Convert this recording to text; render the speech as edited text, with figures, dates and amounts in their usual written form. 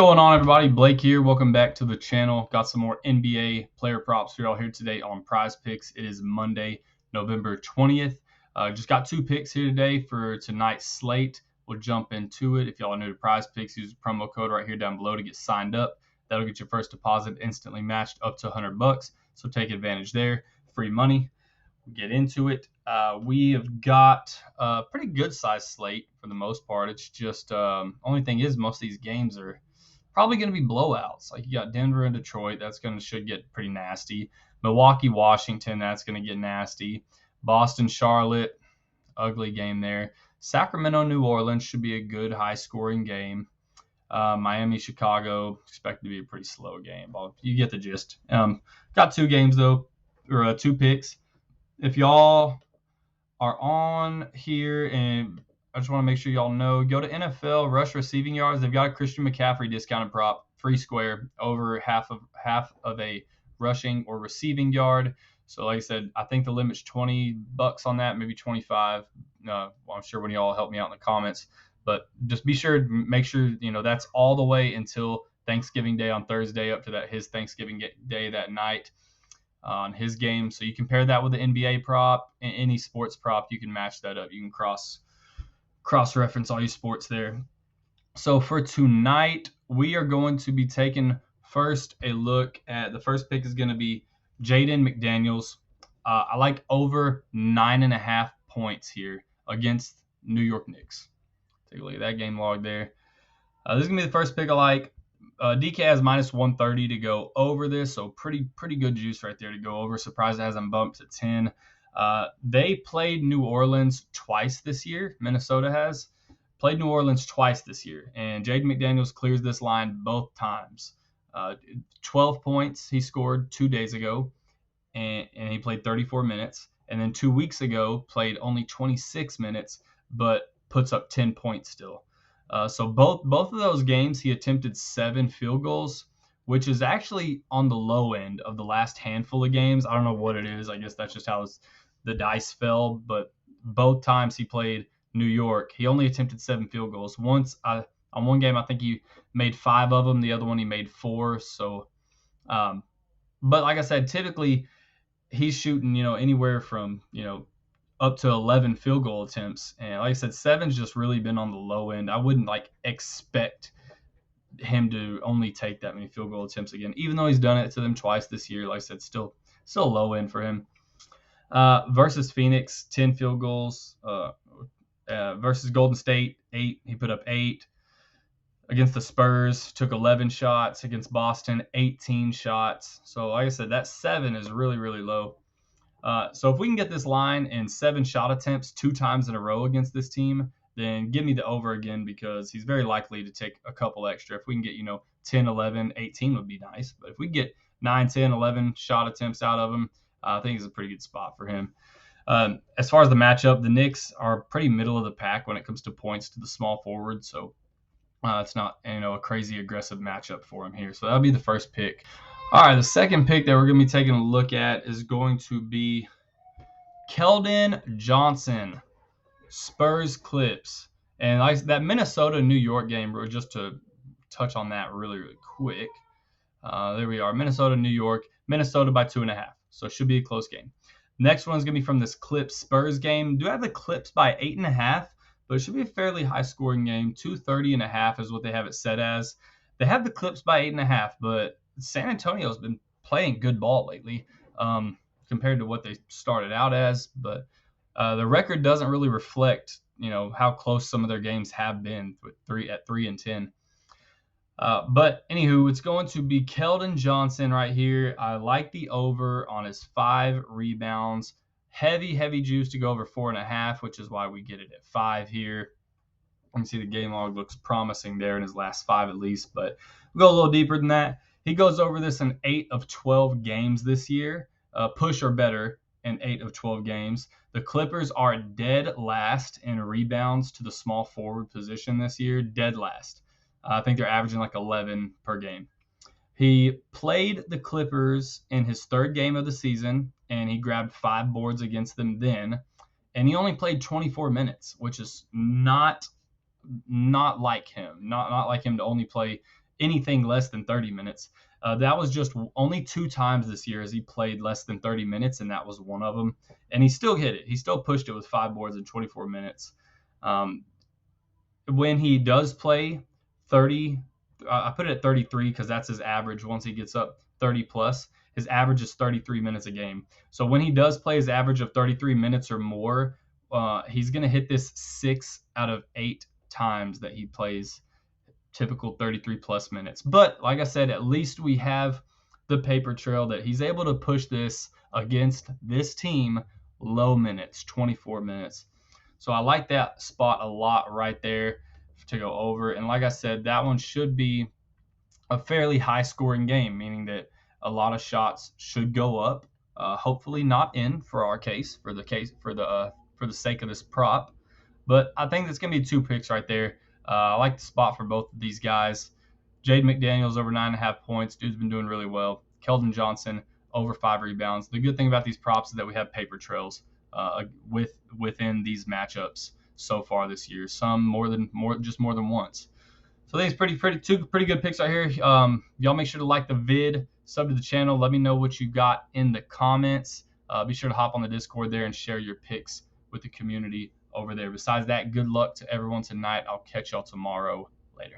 What's going on, everybody? Blake here. Welcome back to the channel. Got some more NBA player props for y'all here today on PrizePicks. It is Monday, November 20th. Just got two picks here today for tonight's slate. We'll jump into it. If y'all are new to PrizePicks, use the promo code right here down below to get signed up. That'll get your first deposit instantly matched up to $100. So take advantage there. Free money. We'll get into it. We have got a pretty good size slate for the most part. It's just only thing is most of these games are probably going to be blowouts. Like you got Denver and Detroit, should get pretty nasty. Milwaukee, Washington, that's going to get nasty. Boston, Charlotte, ugly game there. Sacramento, New Orleans should be a good high scoring game. Miami, Chicago, expect to be a pretty slow game. But you get the gist. Got two games though, or two picks. If y'all are on here, and I just want to make sure y'all know, go to NFL rush receiving yards. They've got a Christian McCaffrey discounted prop, free square, over half of a rushing or receiving yard. So like I said, I think the limit's $20 on that, maybe 25. Well, I'm sure when y'all help me out in the comments, but just be sure to make sure that's all the way until Thanksgiving Day on Thursday, up to that his Thanksgiving Day that night on his game. So you compare that with the NBA prop, any sports prop, you can match that up. You can cross-reference all your sports there. So for tonight, we are going to be taking first a look at the first pick is going to be Jaden McDaniels. I like over 9.5 points here against New York Knicks. Take a look at that game log there. This is going to be the first pick I like. DK has minus 130 to go over this, so pretty good juice right there to go over. Surprised it hasn't bumped to 10. They played New Orleans twice this year. Minnesota has played New Orleans twice this year, and Jaden McDaniels clears this line both times. 12 points he scored 2 days ago, and he played 34 minutes. And then 2 weeks ago, played only 26 minutes, but puts up 10 points still. So both of those games, he attempted 7 field goals, which is actually on the low end of the last handful of games. I don't know what it is. I guess that's just how the dice fell. But both times he played New York, he only attempted 7 field goals. On one game, I think he made 5 of them. The other one, he made 4. So, but like I said, typically he's shooting, anywhere from, up to 11 field goal attempts. And like I said, 7's just really been on the low end. I wouldn't expect him to only take that many field goal attempts again, even though he's done it to them twice this year. Like I said, still low end for him. Versus Phoenix, 10 field goals. Versus Golden State, 8. He put up 8. Against the Spurs, took 11 shots. Against Boston, 18 shots. So like I said, that 7 is really, really low. So if we can get this line in 7 shot attempts 2 times in a row against this team, then give me the over again, because he's very likely to take a couple extra. If we can get, 10, 11, 18 would be nice. But if we get 9, 10, 11 shot attempts out of him, I think it's a pretty good spot for him. As far as the matchup, the Knicks are pretty middle of the pack when it comes to points to the small forward. So it's not, a crazy aggressive matchup for him here. So that'll be the first pick. All right, the second pick that we're going to be taking a look at is going to be Keldon Johnson, Spurs Clips. And like that Minnesota-New York game, just to touch on that really, really quick. There we are, Minnesota-New York. Minnesota by 2.5, so it should be a close game. Next one's going to be from this Clips-Spurs game. Do have the Clips by 8.5, but it should be a fairly high-scoring game. 230.5 is what they have it set as. They have the Clips by 8.5, but San Antonio's been playing good ball lately compared to what they started out as, but the record doesn't really reflect, how close some of their games have been with 3-10. But anywho, it's going to be Keldon Johnson right here. I like the over on his 5 rebounds. Heavy juice to go over 4.5, which is why we get it at 5 here. You can see the game log looks promising there in his last 5 at least, but we'll go a little deeper than that. He goes over this in 8 of 12 games this year, push or better in 8 of 12 games. The Clippers are dead last in rebounds to the small forward position this year, dead last. I think they're averaging 11 per game. He played the Clippers in his 3rd game of the season, and he grabbed 5 boards against them then, and he only played 24 minutes, which is not like him. Not like him to only play anything less than 30 minutes. That was just only 2 times this year as he played less than 30 minutes, and that was one of them. And he still hit it. He still pushed it with 5 boards in 24 minutes. When he does play 30, I put it at 33 because that's his average once he gets up 30 plus. His average is 33 minutes a game. So when he does play his average of 33 minutes or more, he's going to hit this 6 out of 8 times that he plays typical 33 plus minutes. But like I said, at least we have the paper trail that he's able to push this against this team low minutes, 24 minutes. So I like that spot a lot right there to go over. And like I said, that one should be a fairly high scoring game, meaning that a lot of shots should go up. Hopefully not in for our case, for the sake of this prop. But I think it's going to be 2 picks right there. I like the spot for both of these guys. Jade McDaniels over 9.5 points. Dude's been doing really well. Keldon Johnson over 5 rebounds. The good thing about these props is that we have paper trails within these matchups so far this year. Some more than once. So I think it's two pretty good picks right here. Y'all make sure to like the vid, sub to the channel. Let me know what you got in the comments. Be sure to hop on the Discord there and share your picks with the community over there. Besides that, good luck to everyone tonight. I'll catch y'all tomorrow. Later.